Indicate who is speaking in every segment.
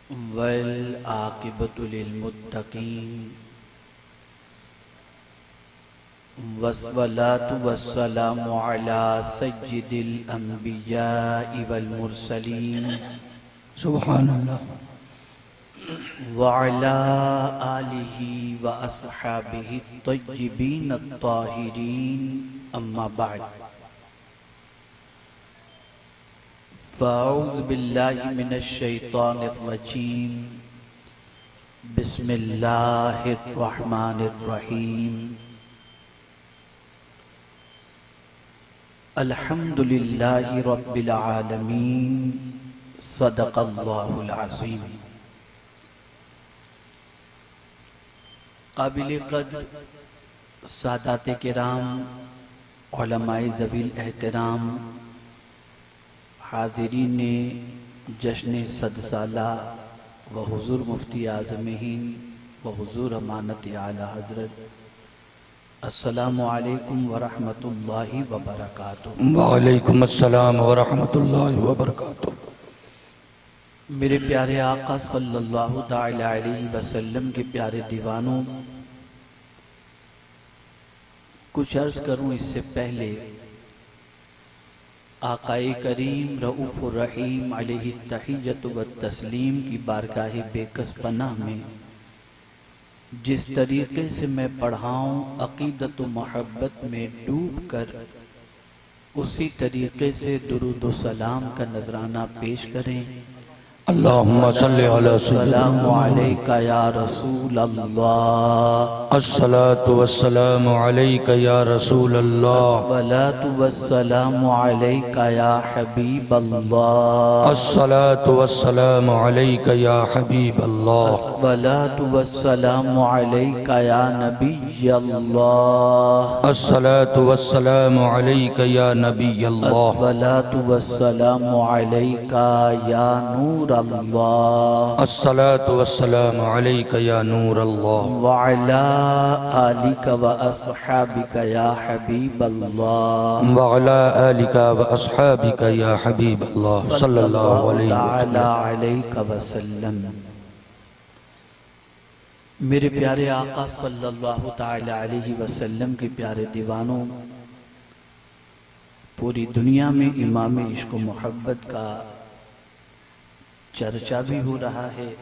Speaker 1: والعاقبۃ للمتقین والصلاة والسلام علی سید الانبیاء والمرسلین
Speaker 2: سبحان اللہ
Speaker 1: وعلی آلہ واصحابہ الطیبین الطاہرین اما بعد فاعوذ باللہ من الشیطان الرجیم بسم اللہ الرحمن الرحیم الحمد للہ رب العالمین صدق اللہ العظیم۔ قابل قدر سادات کرام، علماء ذوی الاحترام، حاضرین جشن 100 سالہ و حضور مفتی اعظم ہند و حضور امانت اعلیٰ حضرت، السلام علیکم ورحمۃ اللہ وبرکاتہ۔
Speaker 2: وعلیکم السلام ورحمۃ اللہ وبرکاتہ۔
Speaker 1: میرے پیارے آقا صلی اللہ تعالی علیہ وسلم کے پیارے دیوانوں، کچھ عرض کروں اس سے پہلے، آقا کریم رؤوف الرحیم علیہ التحیۃ والتسلیم کی بارگاہ بے کس پناہ میں جس طریقے سے میں پڑھاؤں عقیدت و محبت میں ڈوب کر اسی طریقے سے درود و سلام کا نذرانہ پیش کریں۔
Speaker 2: اللہم صلی علی
Speaker 1: السلام
Speaker 2: سیدنا
Speaker 1: علیکہ یا رسول اللہ،
Speaker 2: الصلاة والسلام علیکہ یا رسول اللہ،
Speaker 1: الصلاة والسلام علیکہ یا حبیب اللہ،
Speaker 2: الصلاة والسلام علیکہ یا حبیب اللہ،
Speaker 1: الصلاة والسلام علیکہ یا نبی اللہ،
Speaker 2: الصلاة والسلام علیکہ یا نبی اللہ،
Speaker 1: الصلاة والسلام علیکہ یا نور اللہ،
Speaker 2: الصلاة والسلام علیکہ یا نور اللہ،
Speaker 1: وعلا آلک و اصحابک یا حبیب اللہ،
Speaker 2: وعلا آلکہ و اصحابکہ یا حبیب اللہ صلی اللہ علیہ
Speaker 1: تعالی
Speaker 2: وسلم۔
Speaker 1: علیہ وسلم۔ میرے پیارے آقا صلی اللہ تعالی علیہ وسلم کے پیارے دیوانوں، پوری دنیا میں امام عشق و محبت کا چرچا بھی ہو رہا ہے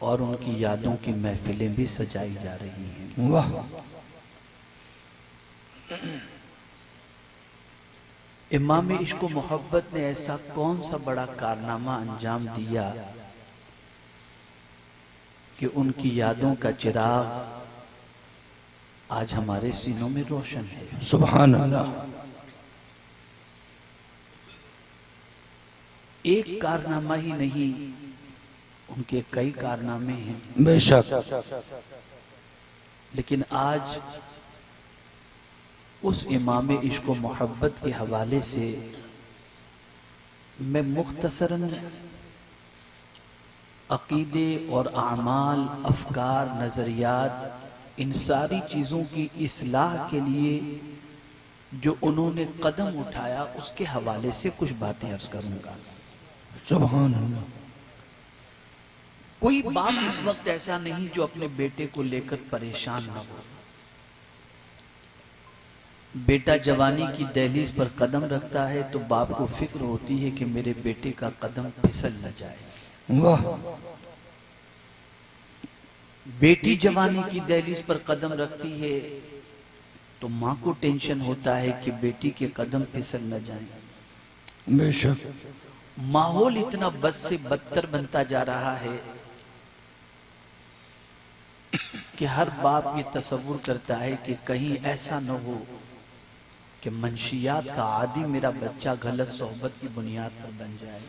Speaker 1: اور ان کی یادوں کی محفلیں بھی سجائی جا رہی ہیں۔
Speaker 2: واہ،
Speaker 1: امام عشق و محبت نے ایسا کون سا بڑا کارنامہ انجام دیا کہ ان کی یادوں کا چراغ آج ہمارے سینوں میں روشن ہے۔
Speaker 2: سبحان اللہ۔
Speaker 1: ایک کارنامہ ہی نہیں، ان کے کئی کارنامے ہیں،
Speaker 2: بے شک،
Speaker 1: لیکن آج اس امام عشق و محبت کے حوالے سے میں مختصراً عقیدے اور اعمال، افکار، نظریات، ان ساری چیزوں کی اصلاح کے لیے جو انہوں نے قدم اٹھایا اس کے حوالے سے کچھ باتیں عرض کروں گا۔
Speaker 2: سبحان اللہ۔
Speaker 1: کوئی باپ اس وقت ایسا نہیں جو اپنے بیٹے کو لے کر پریشان نہ ہو۔ بیٹا جوانی کی دہلیز پر قدم رکھتا ہے تو باپ کو فکر ہوتی ہے کہ میرے بیٹے کا قدم پھسل نہ جائے۔
Speaker 2: واہ،
Speaker 1: بیٹی جوانی کی دہلیز پر قدم رکھتی ہے تو ماں کو ٹینشن ہوتا ہے کہ بیٹی کے قدم پھسل نہ جائیں۔
Speaker 2: بے شک،
Speaker 1: ماحول اتنا بد سے بدتر بنتا جا رہا ہے کہ ہر باپ یہ تصور کرتا ہے کہ کہیں ایسا نہ ہو کہ منشیات کا عادی میرا بچہ غلط صحبت کی بنیاد پر بن جائے۔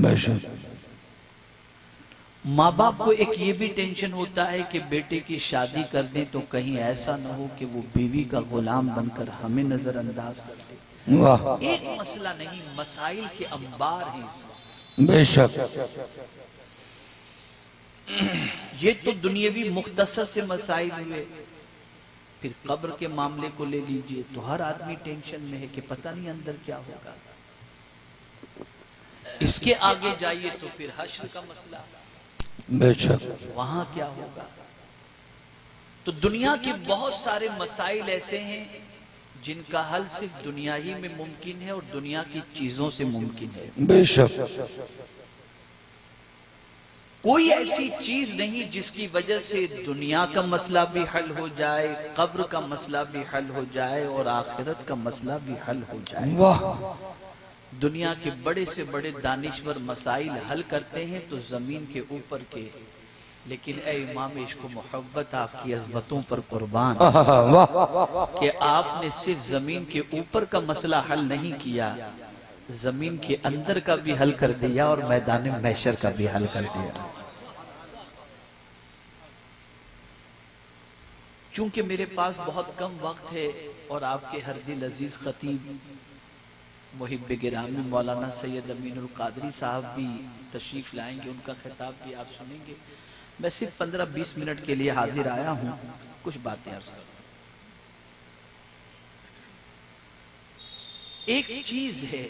Speaker 2: بے شک،
Speaker 1: ماں باپ کو ایک یہ بھی ٹینشن ہوتا ہے کہ بیٹے کی شادی کر دیں تو کہیں ایسا نہ ہو کہ وہ بیوی کا غلام بن کر ہمیں نظر انداز کر دے۔
Speaker 2: واہ،
Speaker 1: ایک مسئلہ نہیں، مسائل کے انبار ہیں اس وقت۔
Speaker 2: بے شک،
Speaker 1: یہ تو دنیاوی مختصر سے مسائل ہوئے، پھر قبر کے معاملے کو لے لیجئے تو ہر آدمی ٹینشن میں ہے کہ پتہ نہیں اندر کیا ہوگا۔ اس کے آگے جائیے تو پھر حشر کا مسئلہ،
Speaker 2: بے شک
Speaker 1: وہاں کیا ہوگا؟ تو دنیا کے بہت سارے مسائل ایسے ہیں جن کا حل صرف دنیا ہی میں ممکن ہے اور دنیا کی چیزوں سے ممکن ہے۔
Speaker 2: بے شک
Speaker 1: کوئی ایسی چیز نہیں جس کی وجہ سے دنیا کا مسئلہ بھی حل ہو جائے، قبر کا مسئلہ بھی حل ہو جائے اور آخرت کا مسئلہ بھی حل ہو جائے۔
Speaker 2: واہ
Speaker 1: دنیا کے بڑے سے بڑے دانشور مسائل حل کرتے ہیں تو زمین کے اوپر کے، لیکن اے امام عشق و محبت آپ کی عظمتوں پر قربان
Speaker 2: واہ
Speaker 1: کہ آپ نے صرف زمین کے اوپر کا مسئلہ حل نہیں کیا، زمین کے اندر کا بھی حل کر دیا اور میدان محشر کا بھی حل کر دیا۔ چونکہ میرے پاس بہت کم وقت ہے اور آپ کے ہر دل عزیز خطیب محب گرامی مولانا سید امین القادری صاحب بھی تشریف لائیں گے، ان کا خطاب بھی آپ سنیں گے۔ میں صرف 15-20 منٹ کے لیے حاضر آیا ہوں، کچھ باتیں عرض کروں۔ ایک چیز ہے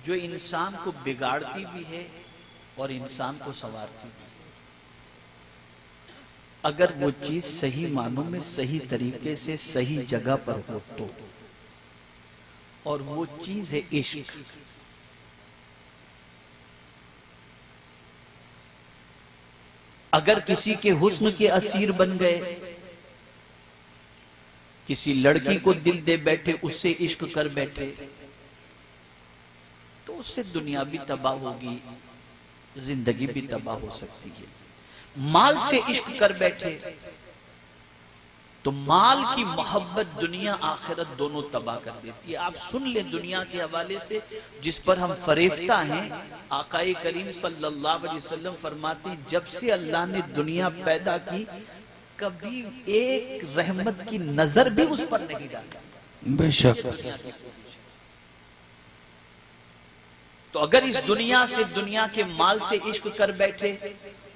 Speaker 1: جو انسان کو بگاڑتی بھی ہے اور انسان کو سنوارتی بھی ہے، اگر وہ چیز صحیح معنوں میں صحیح طریقے سے صحیح جگہ پر ہو تو، اور وہ چیز ہے عشق۔ اگر کسی کے حسن کے اسیر بن گئے، کسی لڑکی کو دل دے بیٹھے، اس سے عشق کر بیٹھے، تو اس سے دنیا بھی تباہ ہوگی، زندگی بھی تباہ ہو سکتی ہے۔ مال سے عشق کر بیٹھے تو مال کی محبت دنیا آخرت دونوں تباہ کر دیتی ہے۔ آپ سن لیں دنیا کے حوالے سے جس پر ہم فریفتہ ہیں، آقا کریم صلی اللہ علیہ وسلم فرماتے ہیں جب سے اللہ نے دنیا پیدا کی کبھی ایک رحمت کی نظر بھی اس پر نہیں ڈالا۔
Speaker 2: بے شک
Speaker 1: تو اگر اس دنیا سے، دنیا کے مال سے عشق کر بیٹھے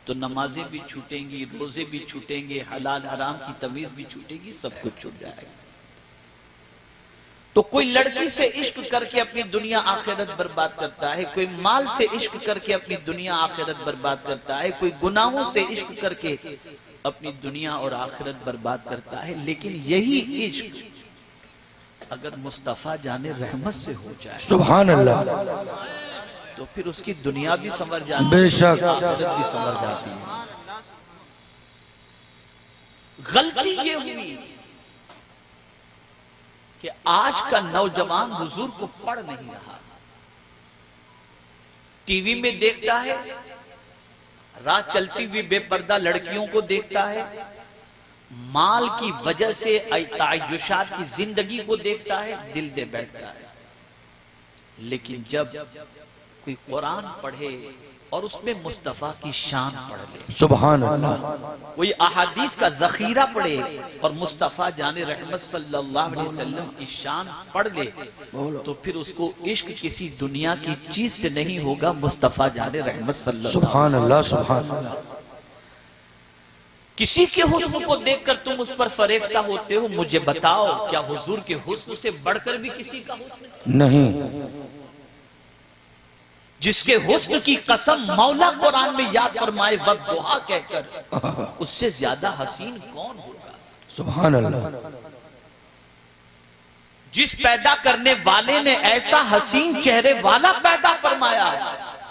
Speaker 1: تو نمازیں بھی چھوٹیں گی، روزے بھی چھوٹیں گے، حلال حرام کی تمیز بھی چھوٹے گی، سب کچھ چھوٹ جائے گا۔ تو کوئی لڑکی سے عشق کر کے اپنی دنیا آخرت برباد کرتا ہے، کوئی مال سے عشق کر کے اپنی دنیا آخرت برباد کرتا ہے، کوئی گناہوں سے عشق کر کے اپنی دنیا اور آخرت برباد کرتا ہے۔ لیکن یہی عشق اگر مصطفیٰ جان رحمت سے ہو جائے
Speaker 2: سبحان اللہ
Speaker 1: تو پھر اس کی دنیا بھی سنور جاتی ہے،
Speaker 2: بے شک
Speaker 1: آخرت بھی سنور جاتی ہے۔ غلطی یہ ہوئی کہ آج کا نوجوان حضور کو پڑھ نہیں رہا، ٹی وی میں دیکھتا ہے، راہ چلتی ہوئی بے پردہ لڑکیوں کو دیکھتا ہے، مال کی وجہ سے تعیشات کی زندگی کو دیکھتا ہے، دل دے بیٹھتا ہے۔ لیکن جب کوئی قرآن پڑھے اور اس میں مصطفیٰ کی شان پڑھ لے،
Speaker 2: سبحان اللہ
Speaker 1: کوئی احادیث کا ذخیرہ پڑھے اور مصطفیٰ جان رحمت صلی اللہ علیہ وسلم کی شان پڑھ لے تو پھر اس کو عشق کسی دنیا کی چیز سے نہیں ہوگا، مصطفیٰ جان رحمت صلی اللہ علیہ وسلم۔
Speaker 2: سبحان اللہ سبحان اللہ
Speaker 1: کسی کے حسن کو دیکھ کر تم اس پر فریفتہ ہوتے ہو، مجھے بتاؤ کیا حضور کے حسن سے بڑھ کر بھی کسی کا حسن ہے؟
Speaker 2: نہیں
Speaker 1: جس کے حسن کی قسم مولا قرآن میں یاد فرمائے والضحیٰ کہہ کر، اس سے زیادہ حسین کون ہوگا؟
Speaker 2: سبحان اللہ
Speaker 1: جس پیدا کرنے والے نے ایسا حسین چہرے والا پیدا فرمایا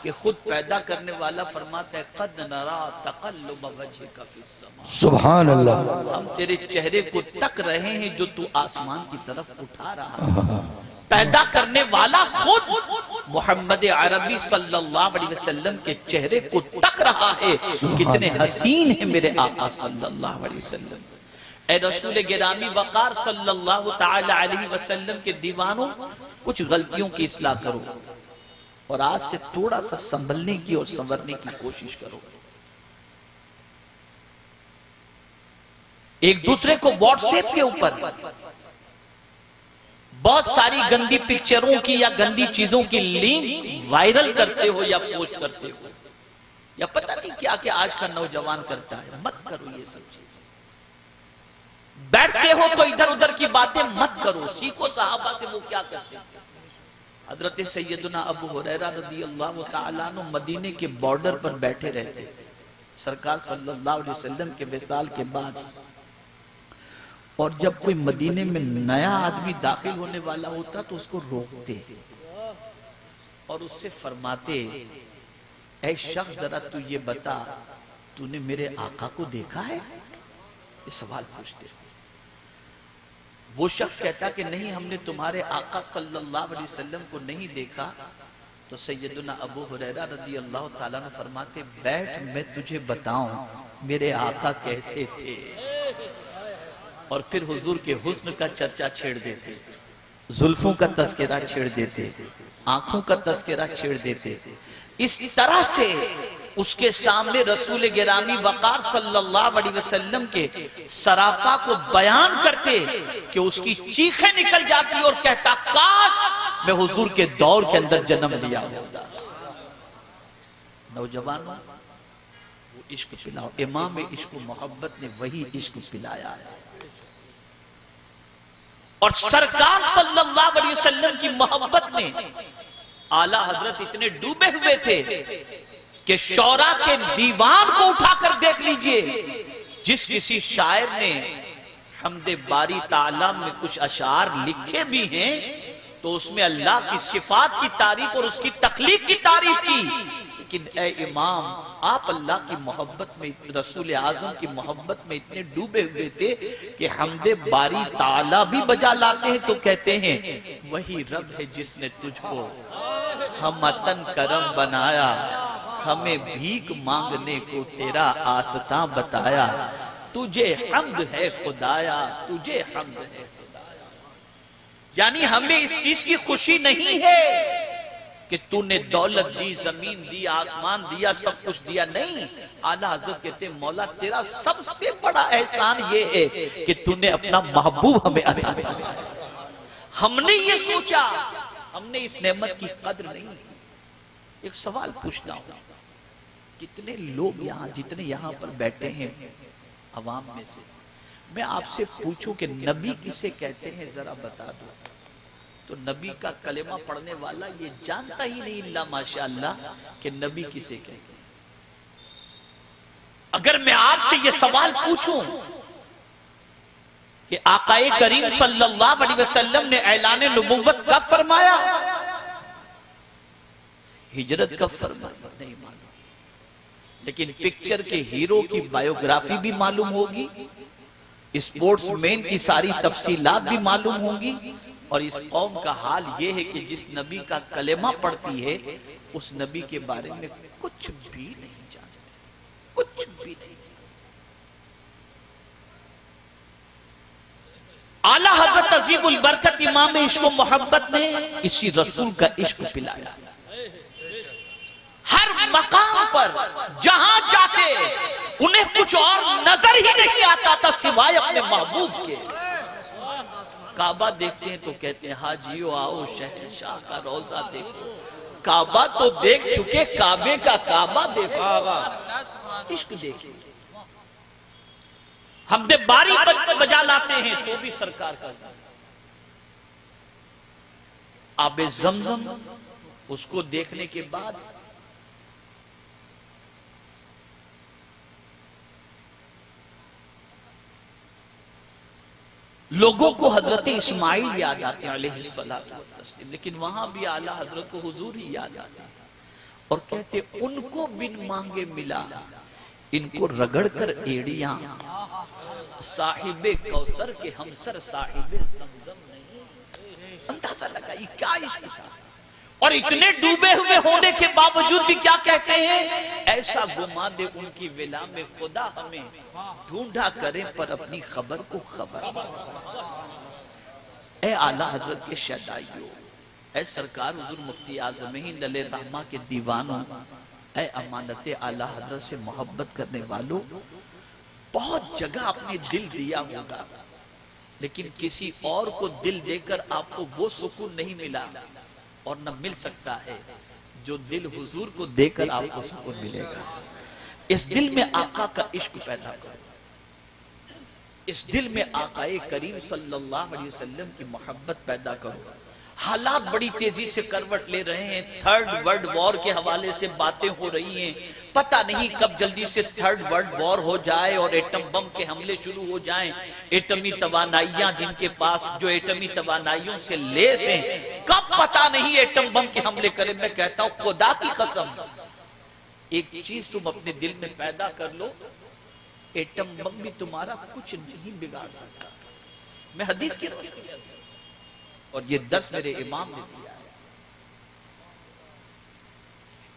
Speaker 1: کہ خود پیدا کرنے والا فرماتا ہے قد نرا تقلب وجہک فی السماء،
Speaker 2: سبحان اللہ
Speaker 1: ہم تیرے چہرے کو تک رہے ہیں جو تو آسمان کی طرف اٹھا رہا ہے۔ پیدا کرنے والا خود محمد عربی صلی اللہ علیہ وسلم کے چہرے کو تک رہا ہے، کتنے حسین ہیں میرے آقا صلی اللہ علیہ وسلم۔ اے رسول گرامی وقار صلی اللہ تعالی علیہ وسلم کے دیوانوں، کچھ غلطیوں کی اصلاح کرو اور آج سے تھوڑا سا سنبھلنے کی اور سنورنے کی کوشش کرو۔ ایک دوسرے کو واٹس ایپ کے اوپر بہت ساری گندی پکچروں کی یا گندی چیزوں کی لنک وائرل کرتے ہو یا پوسٹ کرتے ہو، یا پتہ نہیں کیا کہ آج کا نوجوان کرتا ہے۔ مت کرو یہ سب چیزیں، بیٹھتے ہو تو ادھر ادھر کی باتیں مت کرو، سیکھو صحابہ سے وہ کیا کرتے ہیں۔ حضرت سیدنا ابو ہریرہ رضی اللہ تعالیٰ عنہ مدینے کے بارڈر پر بیٹھے رہتے، سرکار صلی اللہ علیہ وسلم کے وصال کے بعد، اور جب کوئی مدینے میں نیا آدمی داخل ہونے والا ہوتا تو اس کو روکتے اور اس سے فرماتے، اے شخص ذرا تو یہ بتا، تو نے میرے آقا کو دیکھا ہے؟ یہ سوال پوچھتے۔ وہ شخص کہتا کہ نہیں، ہم نے تمہارے آقا صلی اللہ علیہ وسلم کو نہیں دیکھا۔ تو سیدنا ابو ہریرہ رضی اللہ تعالیٰ نے فرماتے، بیٹھ میں تجھے بتاؤں میرے آقا کیسے تھے، اور پھر حضور کے حسن کا چرچا چھیڑ دیتے، زلفوں کا تذکرہ چھیڑ دیتے، آنکھوں کا تذکرہ چھیڑ دیتے۔ اس طرح سے اس کے سامنے رسول گرامی وقار صلی اللہ علیہ وسلم کے سراپا کو بیان کرتے کہ اس کی چیخیں نکل جاتی اور کہتا، کاش میں حضور کے دور کے اندر جنم لیا ہوتا۔ نوجوانوں، وہ عشق پلاؤ، امام عشق و محبت نے وہی عشق پلایا ہے، اور سرکار صلی اللہ علیہ وسلم کی محبت میں اعلیٰ حضرت اتنے ڈوبے ہوئے تھے کہ شعراء کے دیوان کو اٹھا کر دیکھ لیجئے، جس کسی شاعر نے حمد باری تعالیٰ میں کچھ اشعار لکھے بھی ہیں تو اس میں اللہ کی صفات کی تعریف اور اس کی تخلیق کی تعریف کی، لیکن اے امام، آپ اللہ کی محبت میں، رسول اعظم کی محبت میں اتنے ڈوبے ہوئے تھے کہ حمد باری تعالیٰ بھی بجا لاتے ہیں تو کہتے ہیں، وہی رب ہے جس نے تجھ کو ہمتن کرم بنایا، ہمیں بھیک مانگنے کو تیرا آستاں بتایا، تجھے حمد ہے خدایا، تجھے حمد ہے خدایا۔ یعنی ہمیں اس چیز کی خوشی نہیں ہے کہ تو نے دولت دی، زمین دی، آسمان دیا، سب کچھ دیا، نہیں۔ اعلیٰ حضرت کہتے ہیں، مولا تیرا سب سے بڑا احسان یہ ہے کہ تو نے اپنا محبوب ہمیں عطا فرمایا۔ ہم نے یہ سوچا، ہم نے اس نعمت کی قدر نہیں۔ ایک سوال پوچھتا ہوں، کتنے لوگ یہاں، جتنے یہاں پر بیٹھے ہیں عوام میں سے، میں آپ سے پوچھوں کہ نبی کسے کہتے ہیں ذرا بتا دو، تو نبی کا کلمہ پڑھنے والا یہ جانتا ہی نہیں اللہ ماشاءاللہ کہ نبی کسے کہتے ہیں۔ اگر میں آپ سے یہ سوال پوچھوں کہ آقا کریم صلی اللہ علیہ وسلم نے اعلان نبوت کب فرمایا، ہجرت کب فرمایا، نہیں معلوم، لیکن پکچر کے ہیرو کی بائیوگرافی بھی معلوم ہوگی، اسپورٹس مین کی ساری تفصیلات بھی معلوم ہوں گی، اور اس قوم کا حال یہ ہے کہ جس نبی کا کلمہ پڑھتی ہے اس نبی کے بارے میں کچھ بھی نہیں جانتے، کچھ بھی نہیں۔ اعلیٰ حضرت عظیم البرکت امام عشق و محبت نے اسی رسول کا عشق پلایا۔ ہر مقام پر جہاں جاتے انہیں کچھ اور نظر ہی نہیں آتا تھا سوائے اپنے محبوب کے۔ کعبہ دیکھتے ہیں تو کہتے ہیں، حاجیو آؤ شہنشاہ کا روضہ دیکھو۔ کعبہ تو دیکھ چکے، کعبے کا کعبہ دیکھو، عشق دیکھیں۔ حمد باری بجا لاتے ہیں تو بھی سرکار کا ذکر۔ آب زمزم، اس کو دیکھنے کے بعد لوگوں کو حضرت اسماعیل یاد آتے ہیں علیہ السلام، لیکن وہاں بھی اعلیٰ حضرت کو حضور ہی یاد آتے ہیں، اور کہتے ان کو بن مانگے ملا، ان کو رگڑ کر ایڑیاں، صاحب کوثر کے ہمسر صاحب زمزم نہیں۔ اندازہ لگا یہ کیا عشق تھا، اور اتنے ڈوبے ہوئے ہونے کے باوجود بھی کیا کہتے ہیں، ایسا گما دے ان کی ولا میں خدا ہمیں، ڈھونڈا کریں پر اپنی خبر کو خبر۔ اے اعلیٰ حضرت کے شہدائیوں، اے سرکار حضور مفتی اعظم ہند علیہ الرحمہ کے دیوانوں، اے امانت اعلیٰ حضرت سے محبت کرنے والوں، بہت جگہ اپنے دل دیا ہوگا، لیکن کسی اور کو دل دے کر آپ کو وہ سکون نہیں ملا اور نہ مل سکتا ہے جو دل حضور کو دے کر آپ کو سکون ملے گا۔ اس دل میں آقا کا عشق پیدا کرو، اس دل میں آقا کریم صلی اللہ علیہ وسلم کی محبت پیدا کرو۔ حالات بڑی تیزی سے کروٹ لے رہے ہیں، تھرڈ ورلڈ وار کے حوالے سے باتیں ہو رہی ہیں، پتہ نہیں کب جلدی سے تھرڈ ورلڈ وار ہو جائے اور ایٹم بم کے حملے شروع ہو جائیں، ایٹمی توانائیاں جن کے پاس جو ایٹمی توانائیوں سے لیس ہیں، کب پتہ نہیں ایٹم بم کے حملے کریں۔ میں کہتا ہوں خدا کی قسم ایک چیز تم اپنے دل میں پیدا کر لو، ایٹم بم بھی تمہارا کچھ نہیں بگاڑ سکتا۔ میں حدیث کی روشنی میں اور یہ درس میرے امام نے دیا ہے،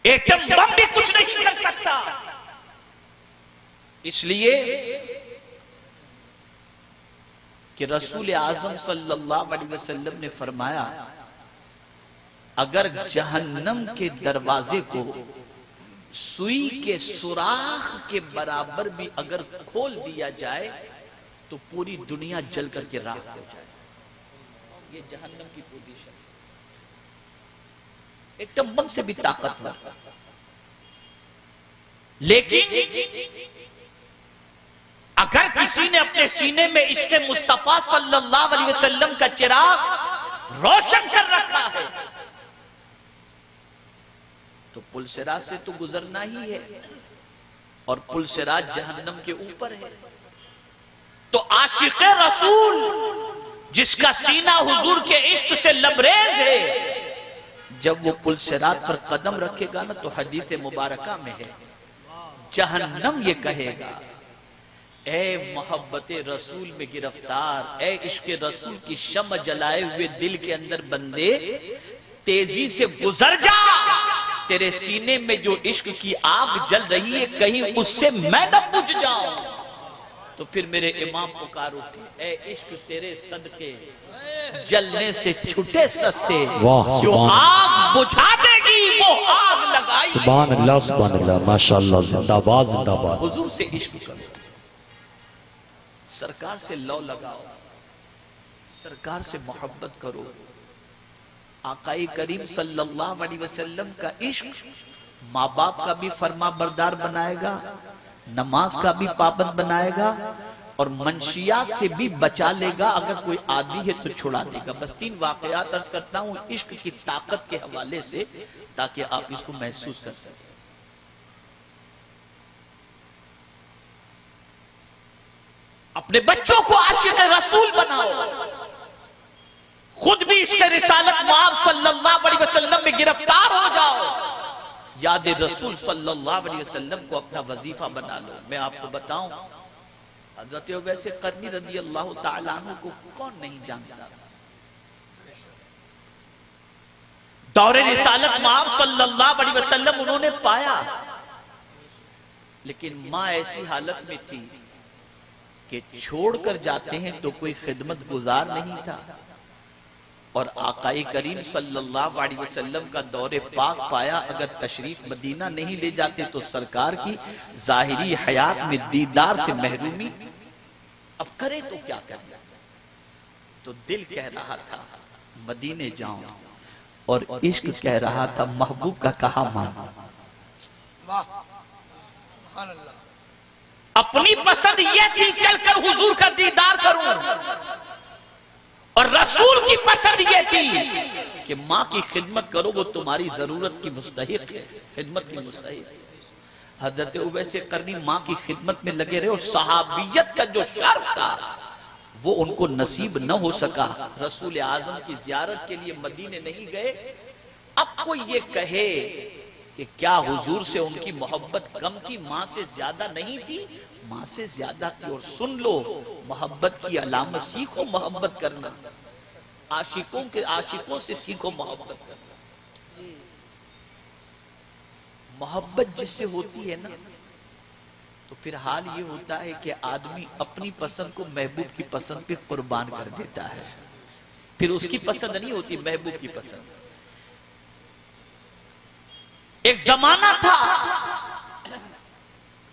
Speaker 1: ایٹم بم بھی کچھ نہیں کر سکتا۔ اس لیے کہ رسول اعظم صلی اللہ علیہ وسلم نے فرمایا اگر جہنم کے دروازے کو سوئی کے سوراخ کے برابر بھی اگر کھول دیا جائے تو پوری دنیا جل کر کے راکھ ہو جائے۔ یہ جہنم کی پوزیشن ہے، ایٹم بم سے بھی طاقتور۔ لیکن اگر کسی نے اپنے سینے میں عشق مصطفیٰ صلی اللہ علیہ وسلم کا چراغ روشن کر رکھا ہے تو پل صراط سے تو گزرنا ہی ہے، اور پل صراط جہنم کے اوپر ہے۔ تو عاشق رسول جس کا سینہ حضور کے عشق سے لبریز ہے، جب وہ پل صراط پر قدم رکھے گا نا تو حدیث مبارکہ میں ہے جہنم یہ کہے گا اے محبت رسول میں گرفتار، اے عشق رسول کی شمع جلائے ہوئے دل کے اندر بندے، تیزی سے گزر جا، تیرے سینے میں جو عشق کی آگ جل رہی ہے کہیں اس سے میں نہ بجھ جاؤں۔ تو پھر میرے امام پکار اٹھے اے عشق تیرے صدقے جلنے سے چھٹے سستے، جو آگ بجھا دے گی وہ آگ لگائی۔
Speaker 2: سبحان اللہ ماشاءاللہ، زندہ باد زندہ باد۔
Speaker 1: حضور سے عشق کرو، سرکار سے لو لگاؤ، سرکار سے محبت کرو۔ آقائی کریم صلی اللہ علیہ وسلم کا عشق ماں باپ کا بھی فرما بردار بنائے گا، نماز کا بھی پابند بنائے گا، اور منشیات سے بھی بچا لے گا، اگر کوئی عادی ہے تو چھڑا دے گا۔ بس 3 واقعات عرض کرتا ہوں عشق کی طاقت کے حوالے سے تاکہ آپ اس کو محسوس کر سکیں۔ اپنے بچوں کو عاشق رسول بناؤ، خود بھی عشق رسالت مآب صلی اللہ علیہ وسلم میں گرفتار ہو جاؤ، یاد رسول صلی اللہ علیہ وسلم کو اپنا وظیفہ بنا لو۔ میں آپ کو بتاؤں حضرت اویس قرنی رضی اللہ تعالیٰ عنہ کو کون نہیں جانتا؟ دور رسالت مآب صلی اللہ علیہ وسلم انہوں نے پایا، لیکن ماں ایسی حالت میں تھی کہ چھوڑ کر جاتے ہیں تو کوئی خدمت گزار نہیں تھا، اور آقائی کریم صلی اللہ علیہ وسلم کا دور پاک پایا، اگر تشریف مدینہ نہیں لے جاتے تو سرکار کی ظاہری حیات میں دیدار سے محرومی۔ اب کرے تو کیا کرے؟ تو دل کہہ رہا تھا مدینے جاؤں، اور عشق کہہ رہا تھا محبوب کا کہا مانو۔ اپنی پسند یہ تھی چل کر حضور کا دیدار کروں، اور رسول کی پسند یہ تھی کہ ماں کی خدمت کرو، وہ تمہاری ضرورت کی مستحق ہے، خدمت کی مستحق ہے۔ حضرت اویس قرنی ماں کی خدمت میں لگے رہے، اور صحابیت کا جو شرف تھا وہ ان کو نصیب نہ ہو سکا، رسول اعظم کی زیارت کے لیے مدینے نہیں گئے۔ اب کوئی یہ کہے کہ کیا حضور سے ان کی محبت کم تھی؟ ماں سے زیادہ نہیں تھی، ماں سے زیادہ تھی۔ اور سن لو محبت کی علامت سیکھو محبت کرنا، عاشقوں سے سیکھو محبت کرنا۔ محبت جس سے ہوتی ہے نا تو پھر حال یہ ہوتا ہے کہ آدمی اپنی پسند کو محبوب کی پسند پہ قربان کر دیتا ہے، پھر اس کی پسند نہیں ہوتی محبوب کی پسند۔ ایک زمانہ تھا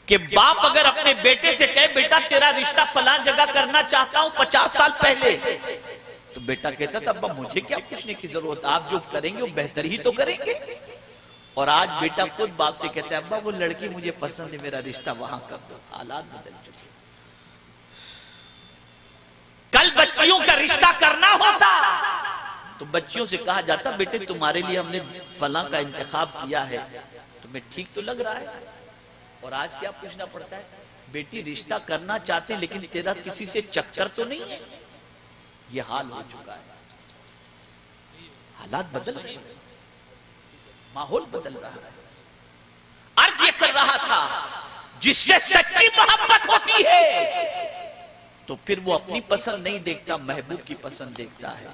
Speaker 1: کہ باپ اگر اپنے بیٹے سے کہے بیٹا تیرا رشتہ فلاں جگہ کرنا چاہتا ہوں 50 سال پہلے، تو بیٹا کہتا تھا ابا مجھے کیا پوچھنے کی ضرورت، آپ جو کریں گے وہ بہتر ہی تو کریں گے۔ اور آج بیٹا خود باپ سے کہتا ہے ابا وہ لڑکی مجھے پسند ہے، میرا رشتہ وہاں کر دو۔ حالات بدل چکے۔ کل بچیوں کا رشتہ کرنا ہوتا تو بچیوں سے کہا جاتا بیٹے تمہارے لیے ہم نے فلاں کا انتخاب کیا ہے، تمہیں ٹھیک تو لگ رہا ہے؟ اور آج کیا پوچھنا پڑتا ہے، بیٹی رشتہ کرنا چاہتے لیکن تیرا کسی سے چکر تو نہیں ہے؟ یہ حال ہو چکا ہے، حالات بدل رہے ہیں، ماحول بدل رہا ہے۔ عرض یہ کر رہا تھا جس سے سچی محبت ہوتی ہے تو پھر وہ اپنی پسند نہیں دیکھتا، محبوب کی پسند دیکھتا ہے۔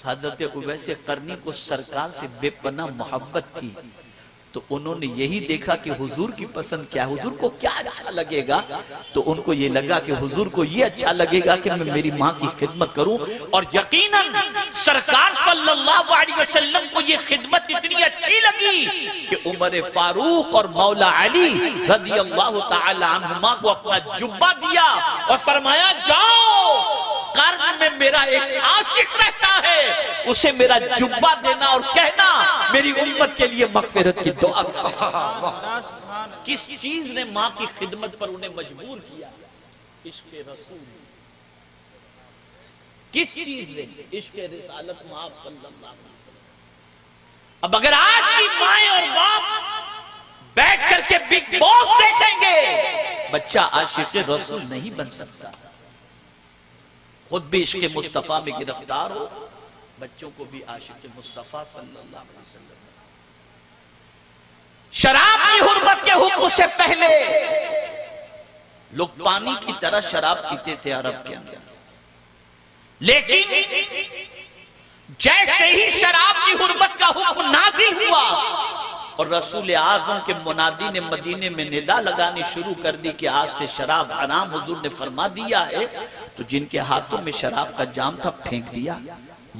Speaker 1: حضرت اویس قرنی کو سرکار سے بے پناہ محبت تھی، تو انہوں نے یہی دیکھا کہ حضور کی پسند کیا ہے، حضور کو کیا اچھا لگے گا، تو ان کو یہ لگا کہ حضور کو یہ اچھا لگے گا کہ میں میری ماں کی خدمت کروں، اور یقیناً سرکار صلی اللہ علیہ وسلم کو یہ خدمت اتنی اچھی لگی کہ عمر فاروق اور مولا علی رضی اللہ تعالی عنہما کو اپنا جبہ دیا اور فرمایا جاؤ قرن میں میرا ایک عاشق رہتا ہے، اسے میرا جبہ دینا اور کہنا میری امت کے لیے مغفرت کی دعا کرنا۔ کس چیز نے ماں کی خدمت پر انہیں مجبور کیا؟ عشق رسول۔ کس چیز نے؟ عشق رسالت ماں صلی اللہ علیہ وسلم۔ اب اگر آج بھی مائیں اور باپ بیٹھ کر کے بگ باس دیکھیں گے، بچہ عاشق رسول نہیں بن سکتا۔ خود بھی عشق مصطفیٰ میں گرفتار ہو، بچوں کو بھی عاشق مصطفیٰ صلی اللہ علیہ وسلم۔ شراب کی حرمت کے حکم سے پہلے لوگ پانی کی طرح شراب پیتے تھے عرب کے اندر، لیکن جیسے ہی شراب کی حرمت کا حکم نازل ہوا اور رسول اعظم کے منادی نے مدینے میں ندا لگانی شروع کر دی کہ آج سے شراب حرام حضور نے فرما دیا ہے، تو جن کے ہاتھوں میں شراب کا جام تھا پھینک دیا،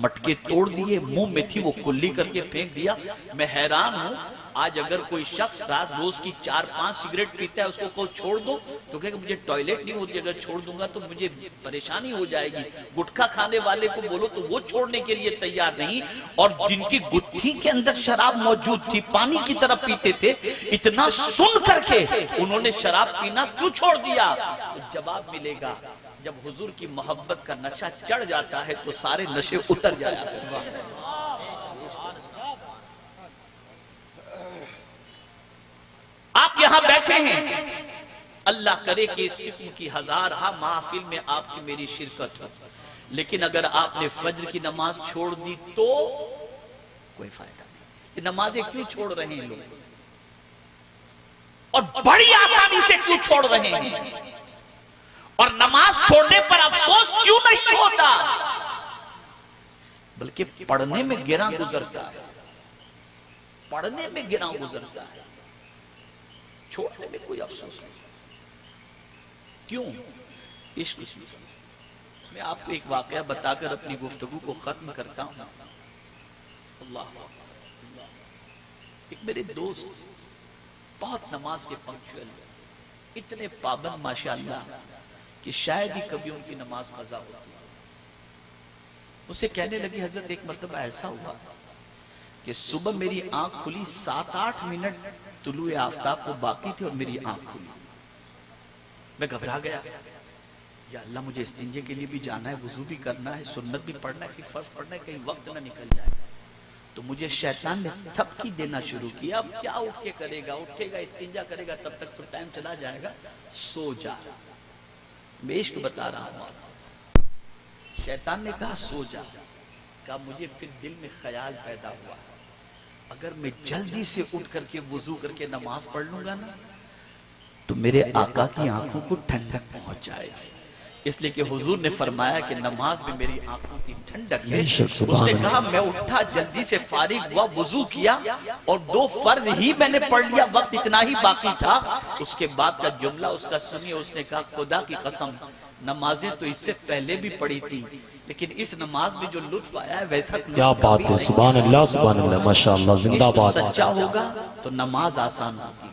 Speaker 1: مٹکے توڑ دیے، منہ میں تھی وہ کلی کر کے پھینک دیا۔ میں حیران ہوں آج اگر کوئی شخص روز کی 4-5 سگریٹ پیتا ہے، اس کو چھوڑ دو تو کہے کہ مجھے ٹوائلٹ نہیں ہوتی، اگر چھوڑ دوں گا تو مجھے پریشانی ہو جائے گی۔ گٹکا کھانے والے کو بولو تو وہ چھوڑنے کے لیے تیار نہیں، اور جن کی گٹھی کے اندر شراب موجود تھی پانی کی طرح پیتے تھے، اتنا سن کر کے انہوں نے شراب پینا کیوں چھوڑ دیا؟ تو جواب ملے گا جب حضور کی محبت کا نشہ چڑھ جاتا ہے تو سارے نشے اتر جایا کرتے۔ آپ یہاں بیٹھے ہیں، اللہ کرے کہ اس قسم کی ہزارہا محفل میں آپ کی میری شرکت ہو، لیکن اگر آپ نے فجر کی نماز چھوڑ دی تو کوئی فائدہ نہیں۔ یہ نمازیں کیوں چھوڑ رہے ہیں لوگ، اور بڑی آسانی سے کیوں چھوڑ رہے ہیں، اور نماز چھوڑنے پر افسوس کیوں نہیں ہوتا، بلکہ پڑھنے میں گراں گزرتا ہے، پڑھنے میں گراں گزرتا ہے، چھوڑنے میں کوئی افسوس نہیں۔ کیوں؟ عشق۔ میں آپ کو ایک واقعہ بتا کر اپنی گفتگو کو ختم کرتا ہوں۔ اللہ، ایک میرے دوست بہت نماز کے پنکچوئل، اتنے پابند ماشاءاللہ کہ شاید ہی کبھی ان کی نماز قضا ہوتی۔ اسے کہنے لگی حضرت ایک مرتبہ ایسا ہوا کہ صبح میری آنکھ کھلی، 7-8 منٹ طلوع آفتاب کو باقی تھے اور میری آنکھ کھلی، میں گھبرا گیا، یا اللہ مجھے استنجے کے لیے بھی جانا ہے، وضو بھی کرنا ہے، سنت بھی پڑھنا ہے، پھر فرض پڑھنا ہے، کہیں وقت نہ نکل جائے۔ تو مجھے شیطان نے تھپکی دینا شروع کیا، اب کیا اٹھ کے کرے گا، اٹھے گا استنجا کرے گا، تب تک تو ٹائم چلا جائے گا، سو جا۔ میں عشق بتا رہا ہوں۔ شیطان نے کہا سو جا، کہا مجھے پھر دل میں خیال پیدا ہوا اگر میں جلدی سے اٹھ کر کے وضو کر کے نماز پڑھ لوں گا نا تو میرے آقا کی آنکھوں کو ٹھنڈک پہنچ جائے گی، اس لیے کہ حضور نے فرمایا کہ نماز میں میری آنکھوں کی ٹھنڈک ہے۔ اس نے کہا میں اٹھا، جلدی سے فارغ ہوا، وضو کیا اور 2 فرض ہی میں نے پڑھ لیا، وقت اتنا ہی باقی تھا۔ اس کے بعد کا جملہ اس کا سنیے، اس نے کہا خدا کی قسم نمازیں تو اس سے پہلے بھی پڑھی تھی، لیکن اس نماز میں جو لطف آیا ہے ویسا
Speaker 2: کیا بات ہے، سبحان اللہ سبحان اللہ، ماشاءاللہ، زندہ باد۔
Speaker 1: سچا ہوگا تو نماز آسان ہوگی،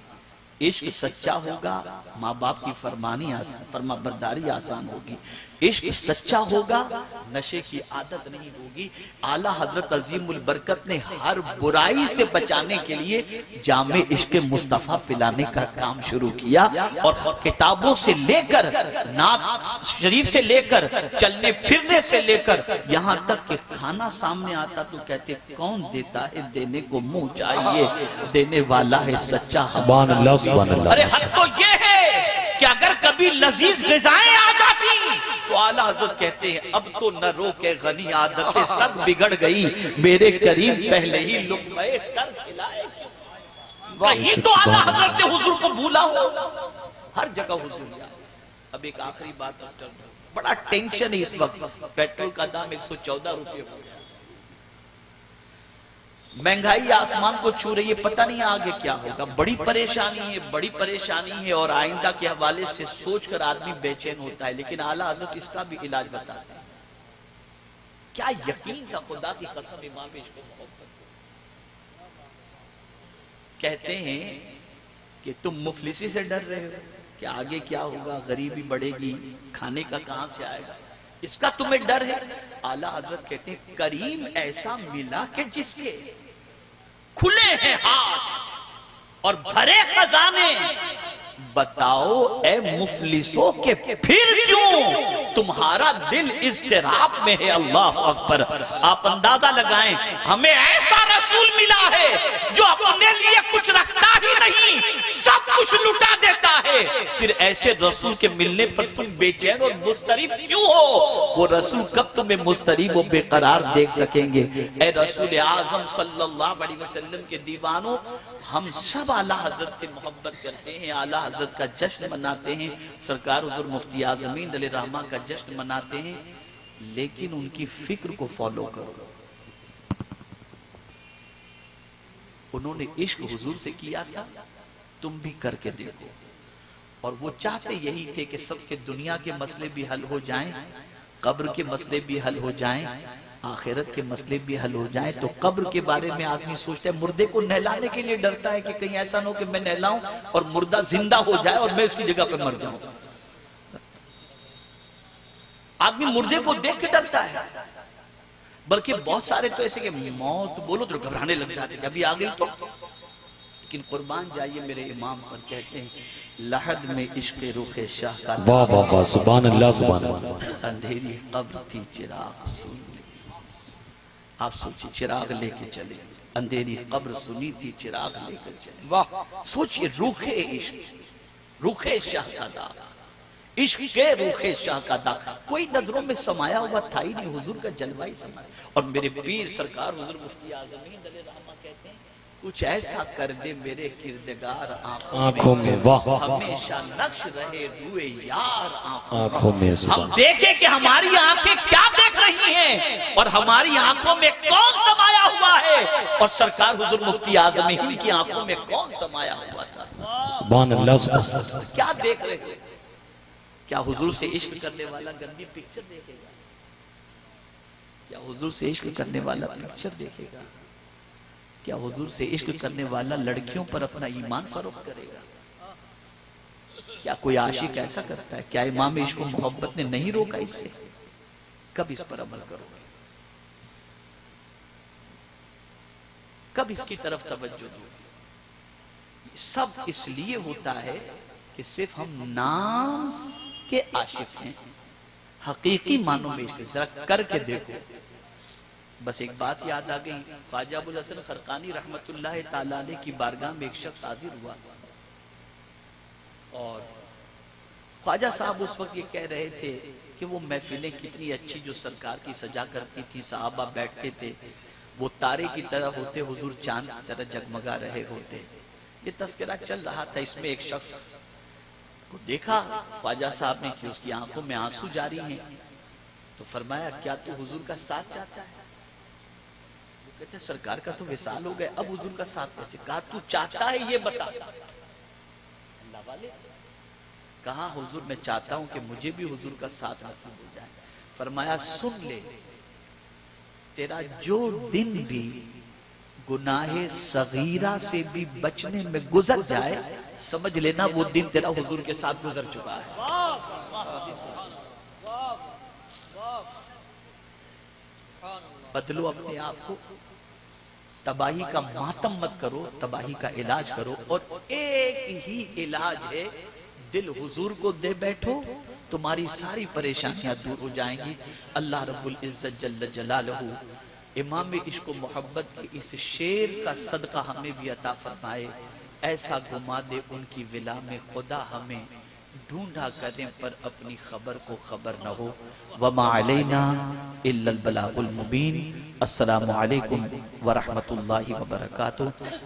Speaker 1: عشق سچا ہوگا، ماں باپ کی فرما برداری آسان ہوگی، عشق سچا ہوگا، نشے کی عادت نہیں ہوگی۔ اعلیٰ حضرت عظیم البرکت نے ہر برائی سے بچانے کے لیے جام عشق مصطفیٰ پلانے کا کام شروع کیا، اور کتابوں سے لے کر، نعت شریف سے لے کر، چلنے پھرنے سے لے کر، یہاں تک کہ کھانا سامنے آتا تو کہتے کون دیتا ہے، دینے کو منہ چاہیے، دینے والا ہے سچا۔
Speaker 2: سبحان اللہ سبحان اللہ۔
Speaker 1: ارے حد تو یہ ہے کہ اگر کبھی لذیذ غذائیں آ جاتی تو اعلیٰ حضرت کہتے ہیں اب تو نہ روکے غنی عادتیں سب بگڑ گئی، میرے کریم پہلے ہی لقمہ تر کھلائے، کہیں تو اعلیٰ حضرت نے حضور کو بھولا ہو، ہر جگہ حضور یاد۔ اب ایک آخری بات، بڑا ٹینشن ہے اس وقت، پیٹرول کا دام 114 روپے ہو گیا، مہنگائی آسمان کو چھو رہی ہے، پتہ نہیں آگے کیا ہوگا، بڑی پریشانی ہے، اور آئندہ کے حوالے سے سوچ کر آدمی بے چین ہوتا ہے، لیکن اعلیٰ حضرت اس کا بھی علاج بتاتے ہیں۔ کیا یقین تھا، خدا کی قسم، امام عشق و محبت کہتے ہیں کہ تم مفلسی سے ڈر رہے ہو کہ آگے کیا ہوگا، غریبی بڑھے گی، کھانے کا کہاں سے آئے گا، اس کا تمہیں ڈر ہے۔ اعلیٰ حضرت کہتے ہیں کریم ایسا ملا کہ جس کے کھلے ہیں ہاتھ اور بھرے خزانے، بتاؤ اے مفلسوں کہ پھر کیوں تمہارا دل اضطراب میں ہے۔ اللہ اکبر، آپ اندازہ لگائیں، ہمیں ایسا رسول ملا ہے جو اپنے لیے کچھ رکھتا ہی نہیں، سب کچھ لٹا دیتا ہے، پھر ایسے رسول کے ملنے پر تم بے چین اور مضطرب کیوں ہو؟ وہ رسول کب تمہیں مضطرب و بے قرار دیکھ سکیں گے؟ اے رسول اعظم صلی اللہ علیہ وسلم کے دیوانوں، ہم سب اعلیٰ حضرت سے محبت کرتے ہیں، اعلیٰ حضرت کا جشن مناتے ہیں، سرکار حضور مفتی اعظمین علیہ الرحمہ کا جشن مناتے ہیں، لیکن ان کی فکر کو فالو کرو۔ انہوں نے عشق حضور سے کیا تھا، تم بھی کر کے دیکھو، اور وہ چاہتے یہی تھے کہ سب کے دنیا کے مسئلے بھی حل ہو جائیں، قبر کے مسئلے بھی حل ہو جائیں، آخرت کے مسئلے بھی حل ہو جائیں۔ تو قبر کے بارے میں آدمی سوچتا ہے، مردے کو نہلانے کے لیے ڈرتا ہے کہ کہیں ایسا نہ ہو کہ میں نہلاؤں اور مردہ زندہ ہو جائے اور میں اس کی جگہ پہ مر جاؤں۔ آدمی مردے کو دیکھ کے ڈرتا ہے، بلکہ بہت سارے تو ایسے کہ موت بولو تو گھبرانے لگ جاتے ہیں، ابھی آ گئی تو۔ لیکن قربان جائیے میرے امام پر، کہتے ہیں لحد میں عشق رخ شاہ کا،
Speaker 2: واہ واہ واہ، سبحان اللہ سبحان اللہ۔
Speaker 1: اندھیری قبر تھی چراغ سنی، آپ سوچئے چراغ لے کے چلے، اندھیری قبر سنی تھی چراغ لے کر چلے۔ سوچئے روح عشق، روح شاہ کا داغ، عشق کے روح شاہ کا داغ کوئی نظروں میں سمایا ہوا تھا ہی نہیں، حضور کا جلوہ ہی سمایا۔ اور میرے پیر سرکار حضور مفتی اعظمین علیہ الرحمہ کہتے ہیں کچھ ایسا کر دے میرے کردگار آنکھوں میں،
Speaker 2: واہ،
Speaker 1: ہمیشہ نقش رہے روئے یار
Speaker 2: آنکھوں میں،
Speaker 1: ہم دیکھیں کہ ہماری آنکھیں کیا دیکھ رہی ہیں اور ہماری آنکھوں میں کون سمایا ہوا ہے، اور سرکار حضور مفتی اعظمین کی آنکھوں میں کون سمایا ہوا تھا۔
Speaker 2: سبحان اللہ سبحان اللہ۔
Speaker 1: کیا دیکھ رہے ہیں؟ کیا حضور سے عشق کرنے والا گندی پکچر دیکھے گا؟ کیا حضور سے عشق کرنے والا پکچر دیکھے گا؟ کیا حضور سے عشق کرنے والا لڑکیوں پر اپنا ایمان فروخت کرے گا؟ کیا کوئی عاشق ایسا کرتا ہے؟ کیا امام عشق و محبت نے نہیں روکا اس سے؟ کب اس پر عمل کرو گے؟ کب اس کی طرف توجہ دو گے؟ سب اس لیے ہوتا ہے کہ صرف ہم نام کے عاشق ہیں، حقیقی معنوں میں عشق ذرا کر کے دیکھو۔ بس ایک بات یاد آ گئی، خواجہ ابو الحسن خرقانی رحمت اللہ تعالیٰ علیہ کی بارگاہ میں ایک شخص حاضر ہوا، اور خواجہ صاحب اس وقت یہ کہہ رہے تھے کہ وہ محفلیں کتنی اچھی جو سرکار کی سجا کرتی تھی، صحابہ بیٹھتے تھے، وہ تارے کی طرح ہوتے، حضور چاند کی طرح جگمگا رہے ہوتے۔ یہ تذکرہ چل رہا تھا، اس میں ایک شخص کو دیکھا خواجہ صاحب نے کہ اس کی آنکھوں میں آنسو جاری ہیں، تو فرمایا کیا تو حضور کا ساتھ چاہتا ہے؟ وہ کہتے سرکار کا تو وصال ہو گئے، اب حضور کا ساتھ کیسے؟ کہا تو چاہتا ہے یہ بتا۔ اللہ والے کہا حضور میں چاہتا ہوں کہ مجھے بھی حضور کا ساتھ نصیب ہو جائے۔ فرمایا سن لے، تیرا جو دن بھی گناہ صغیرہ سے بھی بچنے میں گزر جائے، سمجھ لینا وہ دن تیرا حضور کے ساتھ گزر چکا ہے۔ بدلو اپنے آپ کو، تباہی کا ماتم مت کرو، تباہی کا علاج کرو، اور ایک ہی علاج ہے، دل حضور کو دے بیٹھو، تمہاری ساری پریشانیاں دور ہو جائیں گی۔ اللہ رب العزت جل جلالہ امام عشق و محبت کے اس شعر کا صدقہ ہمیں بھی عطا فرمائے۔ ایسا گھما دے ان کی ولا میں خدا ہمیں، ڈھونڈا کریں پر اپنی خبر کو خبر نہ ہو۔ وما علینا الا البلاغ المبین۔ السلام علیکم ورحمۃ اللہ وبرکاتہ۔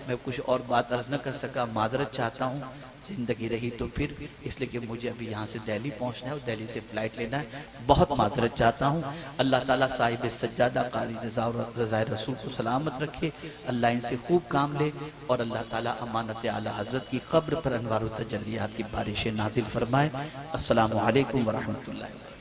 Speaker 1: میں کچھ اور بات عرض نہ کر سکا، معذرت چاہتا ہوں، زندگی رہی تو پھر، اس لیے کہ مجھے ابھی یہاں سے دہلی پہنچنا ہے اور دہلی سے فلائٹ لینا ہے، بہت معذرت چاہتا ہوں۔ اللہ تعالیٰ صاحب سجادہ قاری رضا رسول کو سلامت رکھے، اللہ ان سے خوب کام لے، اور اللہ تعالیٰ امانت اعلیٰ حضرت کی قبر پر انوار و تجلیات کی بارشیں نازل فرمائے۔ السلام علیکم ورحمۃ اللہ وبرکاتہ۔